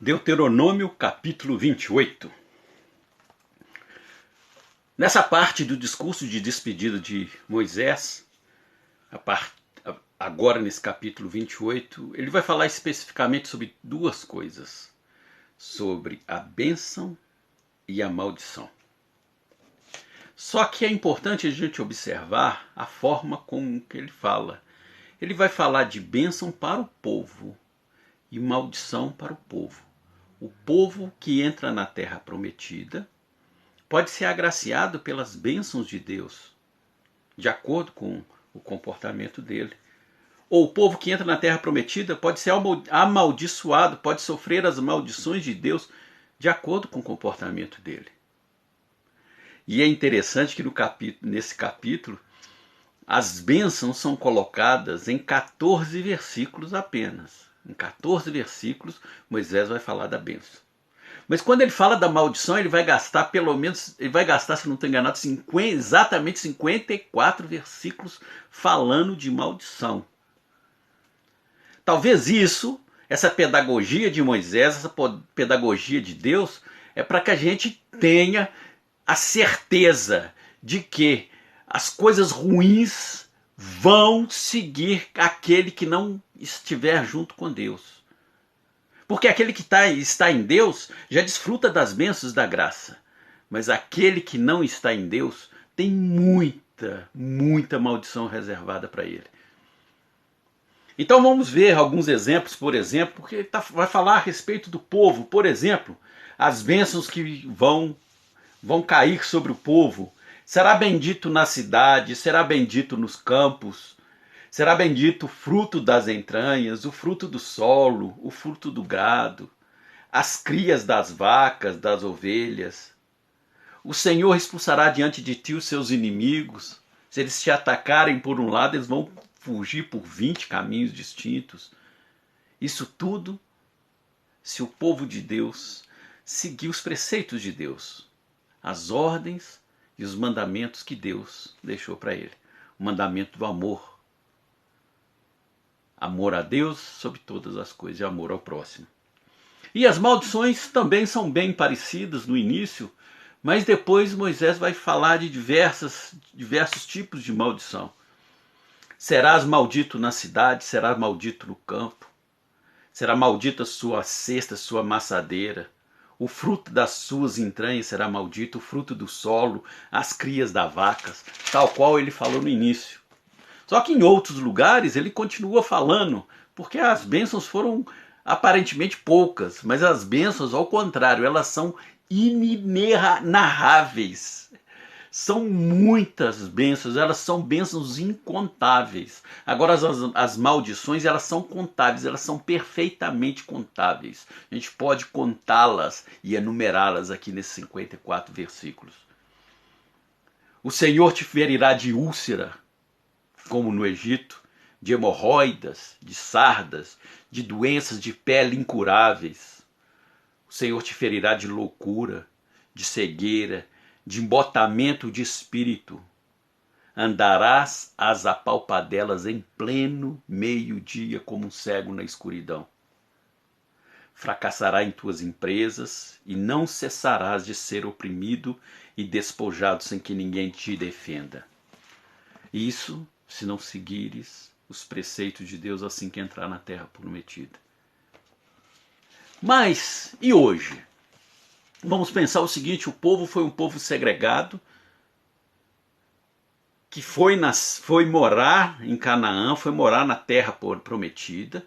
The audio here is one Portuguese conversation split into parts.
Deuteronômio capítulo 28. Nessa parte do discurso de despedida de Moisés, agora nesse capítulo 28, ele vai falar especificamente sobre duas coisas: sobre a bênção e a maldição. Só que é importante a gente observar a forma como que ele fala. Ele vai falar de bênção para o povo e maldição para o povo. O povo que entra na terra prometida pode ser agraciado pelas bênçãos de Deus, de acordo com o comportamento dele. Ou o povo que entra na terra prometida pode ser amaldiçoado, pode sofrer as maldições de Deus, de acordo com o comportamento dele. E é interessante que nesse capítulo, as bênçãos são colocadas em 14 versículos apenas. Em 14 versículos, Moisés vai falar da bênção. Mas quando ele fala da maldição, ele vai gastar pelo menos, se não estou enganado, exatamente 54 versículos falando de maldição. Talvez essa pedagogia de Moisés, essa pedagogia de Deus, é para que a gente tenha a certeza de que as coisas ruins vão seguir aquele que não estiver junto com Deus. Porque aquele que está em Deus já desfruta das bênçãos da graça. Mas aquele que não está em Deus tem muita maldição reservada para ele. Então vamos ver alguns exemplos, por exemplo, porque ele vai falar a respeito do povo. Por exemplo, as bênçãos que vão cair sobre o povo. Será bendito na cidade, será bendito nos campos, será bendito o fruto das entranhas, o fruto do solo, o fruto do gado, as crias das vacas, das ovelhas. O Senhor expulsará diante de ti os seus inimigos. Se eles te atacarem por um lado, eles vão fugir por 20 caminhos distintos. Isso tudo se o povo de Deus seguir os preceitos de Deus, as ordens e os mandamentos que Deus deixou para ele. O mandamento do amor. Amor a Deus sobre todas as coisas e amor ao próximo. E as maldições também são bem parecidas no início, mas depois Moisés vai falar de diversos tipos de maldição. Serás maldito na cidade, serás maldito no campo. Será maldita sua cesta, sua maçadeira. O fruto das suas entranhas será maldito, o fruto do solo, as crias das vacas, tal qual ele falou no início. Só que em outros lugares ele continua falando, porque as bênçãos foram aparentemente poucas, mas as bênçãos, ao contrário, elas são inenarráveis. São muitas bênçãos, elas são bênçãos incontáveis. Agora as maldições, elas são contáveis, elas são perfeitamente contáveis. A gente pode contá-las e enumerá-las aqui nesses 54 versículos. O Senhor te ferirá de úlcera, como no Egito, de hemorroidas, de sardas, de doenças de pele incuráveis. O Senhor te ferirá de loucura, de cegueira, de embotamento de espírito. Andarás às apalpadelas em pleno meio-dia como um cego na escuridão. Fracassará em tuas empresas e não cessarás de ser oprimido e despojado sem que ninguém te defenda. Isso se não seguires os preceitos de Deus assim que entrar na terra prometida. Mas, e hoje? Vamos pensar o seguinte: o povo foi um povo segregado, que foi morar em Canaã, foi morar na terra prometida,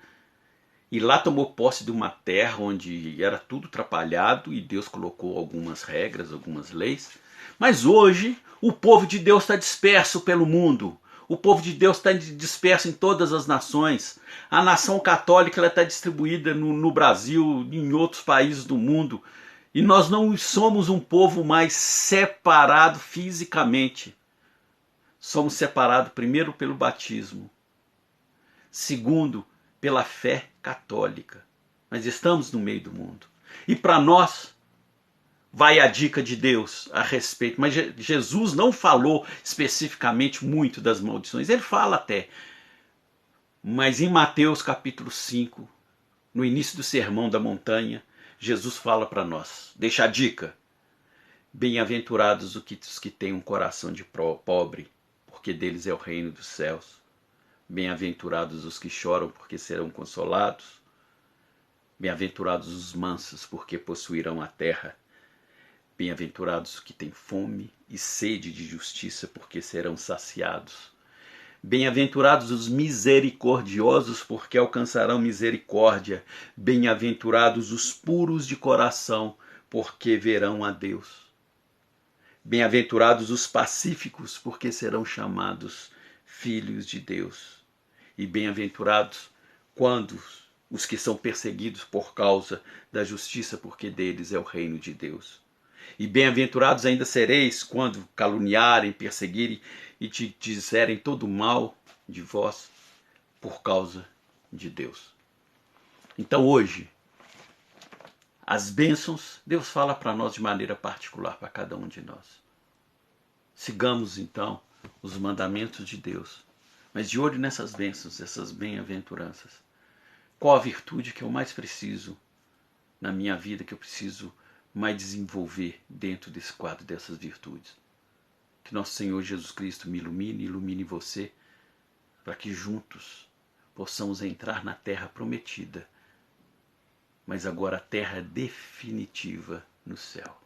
e lá tomou posse de uma terra onde era tudo atrapalhado, e Deus colocou algumas regras, algumas leis. Mas hoje, o povo de Deus está disperso pelo mundo. O povo de Deus está disperso em todas as nações. A nação católica está distribuída no Brasil, em outros países do mundo. E nós não somos um povo mais separado fisicamente. Somos separados primeiro pelo batismo. Segundo, pela fé católica. Mas estamos no meio do mundo. E para nós, vai a dica de Deus a respeito. Mas Jesus não falou especificamente muito das maldições. Ele fala até. Mas em Mateus capítulo 5, no início do Sermão da Montanha, Jesus fala para nós, deixa a dica. Bem-aventurados os que têm um coração de pobre, porque deles é o reino dos céus. Bem-aventurados os que choram, porque serão consolados. Bem-aventurados os mansos, porque possuirão a terra. Bem-aventurados os que têm fome e sede de justiça, porque serão saciados. Bem-aventurados os misericordiosos, porque alcançarão misericórdia. Bem-aventurados os puros de coração, porque verão a Deus. Bem-aventurados os pacíficos, porque serão chamados filhos de Deus. E bem-aventurados quando os que são perseguidos por causa da justiça, porque deles é o reino de Deus. E bem-aventurados ainda sereis quando caluniarem, perseguirem e te disserem todo mal de vós por causa de Deus. Então hoje, as bênçãos, Deus fala para nós de maneira particular para cada um de nós. Sigamos então os mandamentos de Deus, mas de olho nessas bênçãos, essas bem-aventuranças. Qual a virtude que eu mais preciso na minha vida, que eu preciso mais desenvolver dentro desse quadro dessas virtudes? Que nosso Senhor Jesus Cristo me ilumine e ilumine você, para que juntos possamos entrar na terra prometida, mas agora a terra definitiva no céu.